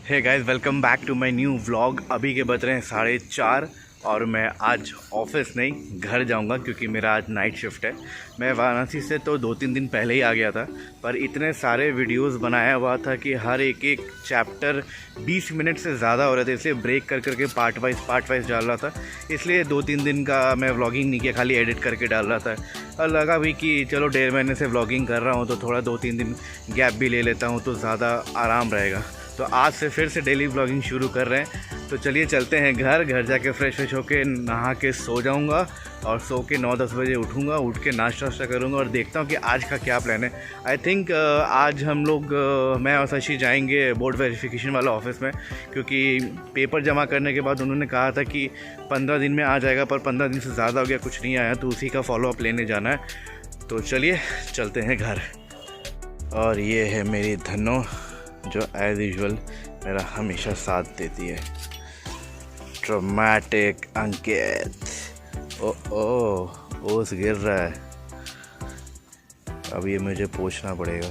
Hey guys, welcome back to my new vlog. अभी के बज रहे हैं 4:30 और मैं आज ऑफिस नहीं घर जाऊंगा क्योंकि मेरा आज नाइट शिफ्ट है। मैं वाराणसी से तो 2-3 दिन पहले ही आ गया था, पर इतने सारे वीडियोस बनाया हुआ था कि हर एक चैप्टर 20 मिनट से ज़्यादा हो रहे थे, इसलिए ब्रेक कर करके पार्ट वाइज डाल रहा था। इसलिए 2-3 दिन का मैं व्लॉगिंग नहीं किया, खाली एडिट करके डाल रहा था। और लगा भी कि चलो 1.5 महीने से व्लॉगिंग कर रहा हूँ तो थोड़ा 2-3 दिन गैप भी ले लेता हूँ तो ज़्यादा आराम रहेगा। तो आज से फिर से डेली व्लॉगिंग शुरू कर रहे हैं। तो चलिए चलते हैं घर जाके फ्रेश होके नहा के सो जाऊंगा और सो के 9-10 बजे उठूंगा। उठ के नाश्ता करूंगा और देखता हूं कि आज का क्या प्लान है। आई थिंक आज हम लोग मैं और शशि जाएंगे बोर्ड वेरिफिकेशन वाला ऑफिस में, क्योंकि पेपर जमा करने के बाद उन्होंने कहा था कि 15 दिन में आ जाएगा, पर 15 दिन से ज़्यादा हो गया, कुछ नहीं आया, तो उसी का फॉलोअप लेने जाना है। तो चलिए चलते हैं घर। और ये है मेरी धनो जो एज यूजुअल मेरा हमेशा साथ देती है, ड्रामेटिक अंकित। ओस गिर रहा है, अब ये मुझे पूछना पड़ेगा।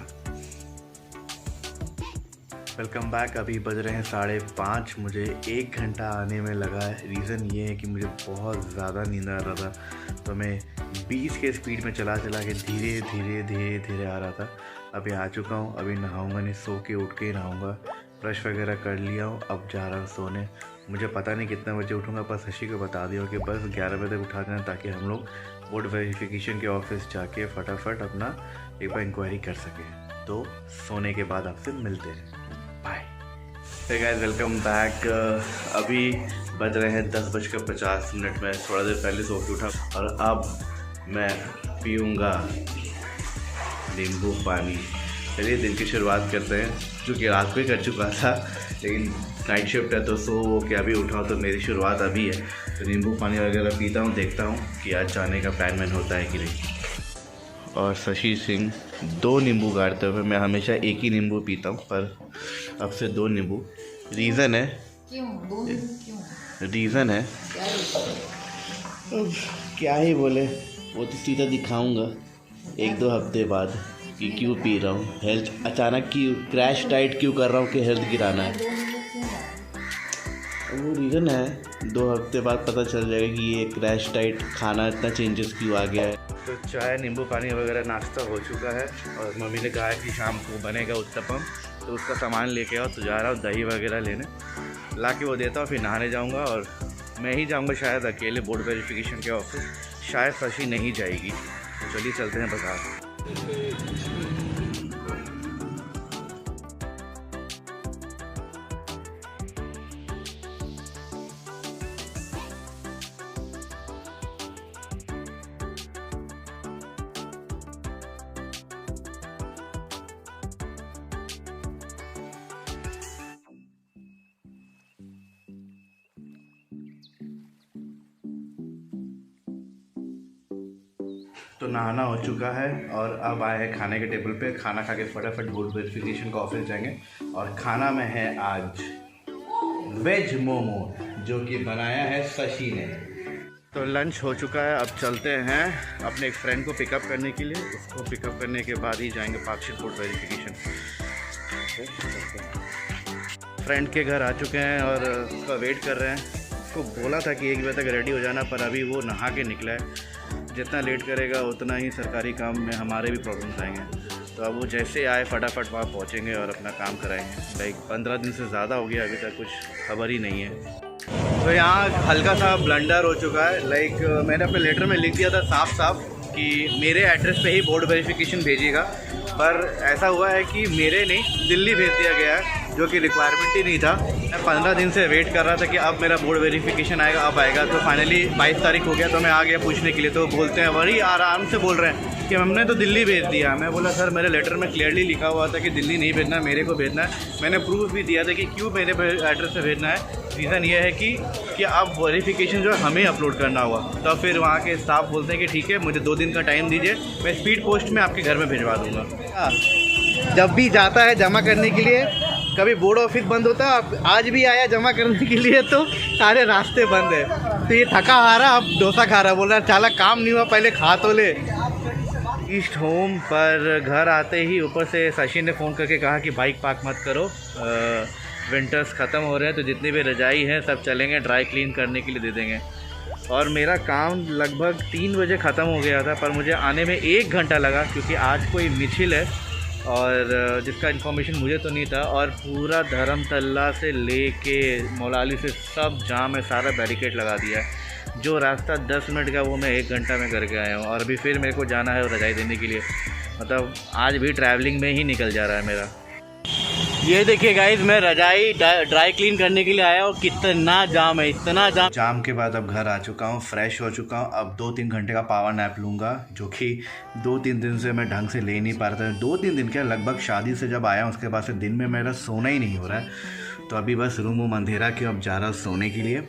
Welcome back. अभी बज रहे हैं 5:30। मुझे 1 घंटा आने में लगा है। रीज़न ये है कि मुझे बहुत ज़्यादा नींद आ रहा था, तो मैं 20 के स्पीड में चला के धीरे आ रहा था। अभी आ चुका हूँ, अभी नहाऊंगा नहीं, सो के उठ के ही नहाऊंगा। ब्रश वगैरह कर लिया हूँ, अब जा रहा हूँ सोने। मुझे पता नहीं कितने बजे उठूँगा, पर शशि को बता दिया कि बस 11 बजे तक उठा देना, ताकि हम लोग बोर्ड वेरिफिकेशन के ऑफिस जाके फटाफट अपना एक बार इंक्वायरी कर सकें। तो सोने के बाद आपसे मिलते हैं, bye. Hey guys, welcome back. अभी बज रहे हैं 10:50। मैं थोड़ा देर पहले सो के उठा और अब मैं पीऊँगा नींबू पानी। चलिए दिन की शुरुआत करते हैं, जो कि रात को ही कर चुका था, लेकिन नाइट शिफ्ट है तो सो के अभी उठा हूँ, तो मेरी शुरुआत अभी है। तो नींबू पानी वगैरह पीता हूँ, देखता हूँ कि आज जाने का प्लान मैन होता है कि नहीं। और शशि सिंह 2 नींबू गाड़ते हुए, मैं हमेशा एक ही नींबू पीता हूँ, पर अब से 2 नींबू। रीज़न है रीज़न है क्या ही बोले, वो तो सीधा दिखाऊंगा 1-2 हफ्ते बाद कि क्यों पी रहा हूँ। हेल्थ अचानक क्यों क्रैश डाइट क्यों कर रहा हूँ कि हेल्थ गिराना है, वो रीज़न है। 2 हफ्ते बाद पता चल जाएगा कि ये क्रैश डाइट खाना इतना चेंजेस क्यों आ गया है। तो चाय नींबू पानी वगैरह नाश्ता हो चुका है, और मम्मी ने कहा है कि शाम को बनेगा उत्तपम, तो उसका सामान लेके आओ। तो जा रहा हूँ दही वगैरह लेने, ला के वो देता हूँ, फिर नहाने जाऊँगा। और मैं ही जाऊँगा शायद अकेले बोर्ड वेरिफिकेशन के ऑफिस, शायद शशि नहीं जाएगी। तो चलिए चलते हैं बाजार। तो नहाना हो चुका है और अब आए हैं खाने के टेबल पे। खाना खा के फटाफट बोर्ड वेरिफिकेशन का ऑफिस जाएंगे। और खाना में है आज वेज मोमो, जो कि बनाया है शशि ने। तो लंच हो चुका है, अब चलते हैं अपने एक फ्रेंड को पिकअप करने के लिए। उसको पिकअप करने के बाद ही जाएंगे पार्कशिल बोर्ड वेरिफिकेशन। फ्रेंड के घर आ चुके हैं और उसका वेट कर रहे हैं। उसको बोला था कि 1 बजे तक रेडी हो जाना, पर अभी वो नहा के निकला है। जितना लेट करेगा उतना ही सरकारी काम में हमारे भी प्रॉब्लम्स आएंगे। तो अब वो जैसे आए फटाफट वहाँ पहुँचेंगे और अपना काम कराएंगे। लाइक 15 दिन से ज़्यादा हो गया, अभी तक कुछ खबर ही नहीं है। तो यहाँ हल्का सा ब्लंडर हो चुका है। लाइक मैंने अपने लेटर में लिख दिया था साफ कि मेरे एड्रेस पे ही बोर्ड वेरिफिकेशन भेजिएगा, पर ऐसा हुआ है कि मेरे नहीं दिल्ली भेज दिया गया है, जो कि रिक्वायरमेंट ही नहीं था। मैं 15 दिन से वेट कर रहा था कि अब मेरा बोर्ड वेरिफिकेशन आएगा, अब आएगा। तो फाइनली 22 तारीख हो गया, तो मैं आ गया पूछने के लिए। तो बोलते हैं, बड़ी आराम से बोल रहे हैं कि हमने तो दिल्ली भेज दिया। मैं बोला सर, मेरे लेटर में क्लियरली लिखा हुआ था कि दिल्ली नहीं भेजना, मेरे को भेजना है। मैंने प्रूफ भी दिया था कि क्यों मेरे एड्रेस पे भेजना है। रीज़न ये है कि अब वेरिफिकेशन जो है हमें अपलोड करना होगा। तो फिर वहाँ के स्टाफ बोलते हैं कि ठीक है, मुझे 2 दिन का टाइम दीजिए, मैं स्पीड पोस्ट में आपके घर में भिजवा दूँगा। जब भी जाता है जमा करने के लिए, कभी बोर्ड ऑफिस बंद होता है, आज भी आया जमा करने के लिए तो सारे रास्ते बंद है। तो ये थका हारा अब डोसा खा रहा, बोल रहा चाला काम नहीं हुआ, पहले खा तो ले। ईस्ट होम पर घर आते ही ऊपर से शशि ने फ़ोन करके कहा कि बाइक पार्क मत करो, विंटर्स ख़त्म हो रहे हैं तो जितनी भी रजाई है सब चलेंगे ड्राई क्लीन करने के लिए दे देंगे। और मेरा काम लगभग 3 बजे ख़त्म हो गया था, पर मुझे आने में 1 घंटा लगा क्योंकि आज कोई मिছিল है और जिसका इन्फॉर्मेशन मुझे तो नहीं था। और पूरा धर्मतला से लेके मौलाली से सब जाम है, सारा बैरिकेड लगा दिया है। जो रास्ता 10 मिनट का वो मैं 1 घंटा में करके आया हूँ और अभी फिर मेरे को जाना है रजाई देने के लिए। मतलब आज भी ट्रैवलिंग में ही निकल जा रहा है मेरा। ये देखिए गाइस, मैं रजाई ड्राई क्लीन करने के लिए आया हूँ। कितना जाम है, इतना जाम के बाद अब घर आ चुका हूँ, फ्रेश हो चुका हूँ। अब 2-3 घंटे का पावर नैप लूँगा, जो कि 2-3 दिन से मैं ढंग से ले नहीं पा रहा था। 2-3 दिन क्या, लगभग शादी से जब आया हूँ उसके बाद से दिन में मेरा सोना ही नहीं हो रहा है। तो अभी बस रूम वूम अंधेरा के अब जा रहा हूँ सोने के लिए।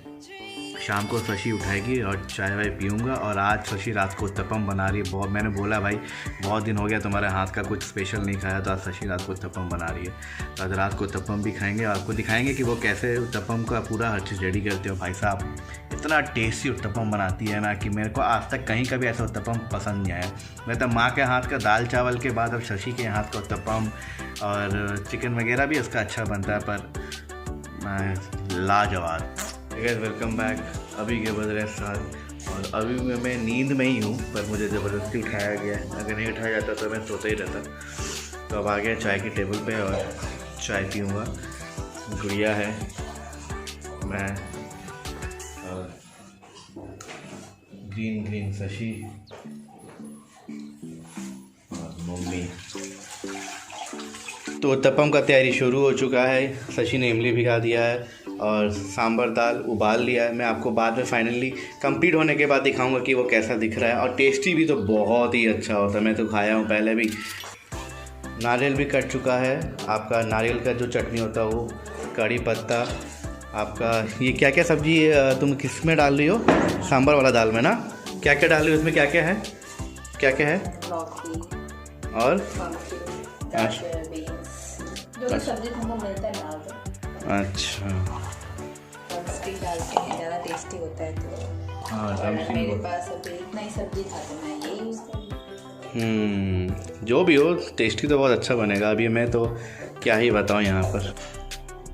शाम को शशि उठाएगी और चाय वाय पीऊँगा। और आज शशि रात को उत्तपम बना रही है। बहुत मैंने बोला भाई बहुत दिन हो गया तुम्हारे हाथ का कुछ स्पेशल नहीं खाया, तो आज शशि रात को उत्तपम बना रही है। तो आज रात को उत्तपम भी खाएंगे और आपको दिखाएंगे कि वो कैसे उत्तपम का पूरा हर चीज़ रेडी करते हो। भाई साहब इतना टेस्टी उत्तपम बनाती है ना कि मेरे को आज तक कहीं का भी ऐसा उत्तपम पसंद नहीं आया। मैं तो माँ के हाथ का दाल चावल के बाद अब शशि के हाथ का उत्तपम और चिकन वगैरह भी उसका अच्छा बनता है, पर लाजवाब। Guys welcome back. अभी के बज रहे 7 और अभी मैं नींद में ही हूँ, पर मुझे ज़बरदस्ती उठाया गया है। अगर नहीं उठाया जाता तो मैं सोता ही रहता। तो अब आ गया चाय की टेबल पे और चाय पीऊँगा। गुड़िया है, मैं और ग्रीन शशि और मम्मी। तो उत्तपम का तैयारी शुरू हो चुका है। शशि ने इमली भिगा दिया है और सांभर दाल उबाल लिया है। मैं आपको बाद में फाइनली कंप्लीट होने के बाद दिखाऊंगा कि वो कैसा दिख रहा है। और टेस्टी भी तो बहुत ही अच्छा होता है, मैं तो खाया हूँ पहले भी। नारियल भी कट चुका है। आपका नारियल का जो चटनी होता है वो, कड़ी पत्ता, आपका ये क्या क्या सब्जी तुम किस में डाल रही हो? सांभर वाला दाल में ना, क्या क्या डाल रही हो? इसमें क्या क्या है, क्या क्या है? और सब्जी हमको मिलता है डाल दो। अच्छा, डालते हैं, ज़्यादा टेस्टी होता है। तो हाँ, मेरे पास अभी इतना ही सब्जी था तो मैं ये यूज़ करूँ। जो भी हो टेस्टी तो बहुत अच्छा बनेगा। अभी मैं तो क्या ही बताऊँ यहाँ पर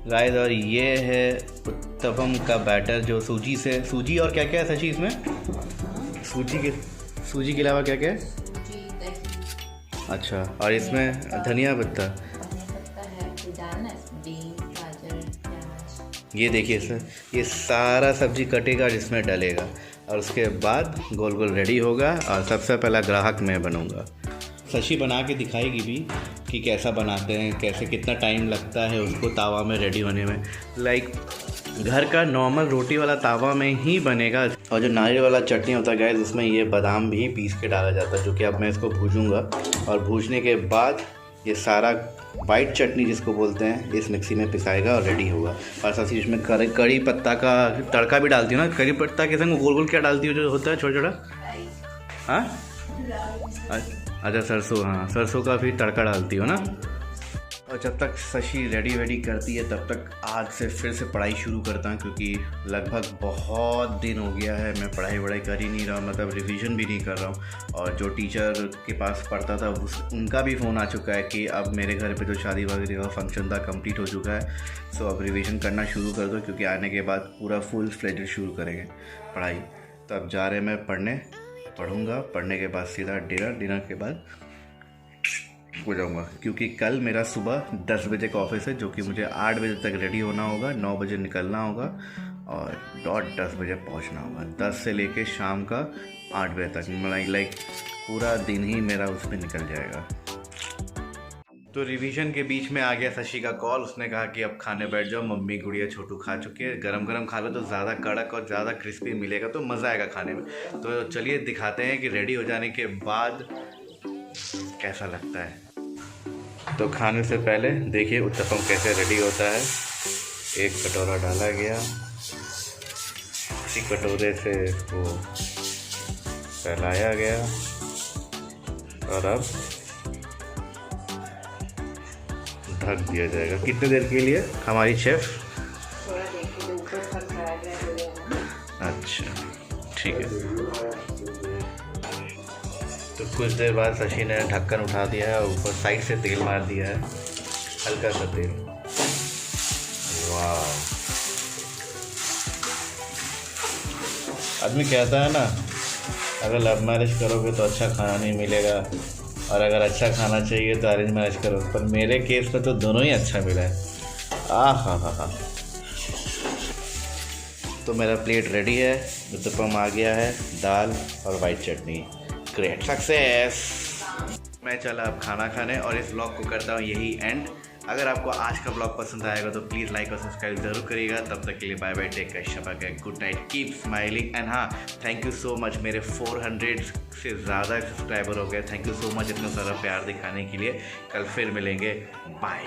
गाइस। और ये है उत्तपम का बैटर जो सूजी से, सूजी और क्या क्या है शशि इसमें? सूजी के अलावा क्या क्या है? अच्छा, और इसमें धनिया पत्ता, ये देखिए सर, ये सारा सब्जी कटेगा जिसमें डलेगा और उसके बाद गोल गोल रेडी होगा। और सबसे पहला ग्राहक मैं बनूंगा। शशि बना के दिखाएगी भी कि कैसा बनाते हैं, कैसे कितना टाइम लगता है उसको तावा में रेडी होने में। लाइक घर का नॉर्मल रोटी वाला तावा में ही बनेगा। और जो नारियल वाला चटनी होता है गैस, उसमें ये बादाम भी पीस के डाला जाता है, जो कि अब मैं इसको भूनूंगा। और भूनने के बाद ये सारा वाइट चटनी जिसको बोलते हैं इस मिक्सी में पिसाएगा और रेडी होगा। और साथ ही इसमें कड़ी पत्ता का तड़का भी डालती हूँ ना। कड़ी पत्ता के संग गोल गोल क्या डालती हूँ जो होता है छोटा छोटा? हाँ अच्छा, सरसों, हाँ सरसों का भी तड़का डालती हो ना। और जब तक शशि रेडी करती है तब तक आज से फिर से पढ़ाई शुरू करता हूँ, क्योंकि लगभग बहुत दिन हो गया है मैं पढ़ाई कर ही नहीं रहा हूँ, मतलब रिवीजन भी नहीं कर रहा हूँ। और जो टीचर के पास पढ़ता था उनका भी फ़ोन आ चुका है कि अब मेरे घर पे जो शादी वगैरह का फंक्शन था कंप्लीट हो चुका है, सो अब रिवीजन करना शुरू कर दो, क्योंकि आने के बाद पूरा फुल फ्लेजेड शुरू करेंगे पढ़ाई। तो अब जा रहे मैं पढ़ूँगा, पढ़ने के बाद सीधा डिनर के बाद हो जाऊँगा, क्योंकि कल मेरा सुबह 10 बजे का ऑफिस है, जो कि मुझे 8 बजे तक रेडी होना होगा, 9 बजे निकलना होगा और डॉट 10 बजे पहुँचना होगा। 10 से लेके शाम का 8 बजे तक, लाइक पूरा दिन ही मेरा उसमें निकल जाएगा। तो रिवीजन के बीच में आ गया शशि का कॉल। उसने कहा कि अब खाने बैठ जाओ, मम्मी गुड़िया छोटू खा चुके हैं, गरम खा लो तो ज़्यादा कड़क और ज़्यादा क्रिस्पी मिलेगा, तो मज़ा आएगा खाने में। तो चलिए दिखाते हैं कि रेडी हो जाने के बाद कैसा लगता है। तो खाने से पहले देखिए उत्तपम कैसे रेडी होता है। एक कटोरा डाला गया, उसी कटोरे से वो फैलाया गया और अब ढक दिया जाएगा। कितने देर के लिए हमारी शेफ? अच्छा ठीक है। तो कुछ देर बाद शशि ने ढक्कन उठा दिया है और ऊपर साइड से तेल मार दिया है, हल्का सा तेल। वाह, आदमी कहता है ना, अगर लव मैरिज करोगे तो अच्छा खाना नहीं मिलेगा, और अगर अच्छा खाना चाहिए तो अरेंज मैरिज करो। पर मेरे केस में तो दोनों ही अच्छा मिला है। हा। तो मेरा प्लेट रेडी है, उत्तपम आ गया है, दाल और वाइट चटनी। Great success. मैं चला अब खाना खाने और इस व्लॉग को करता हूँ यही एंड। अगर आपको आज का ब्लॉग पसंद आएगा तो प्लीज़ लाइक और सब्सक्राइब जरूर करिएगा। तब तक के लिए बाय बाय, टेक केयर, शबा care, good night, keep smiling and हाँ, थैंक यू सो मच। मेरे 400 से ज़्यादा सब्सक्राइबर हो गए। थैंक यू सो मच इतना सारा प्यार दिखाने के लिए। कल फिर मिलेंगे, बाय।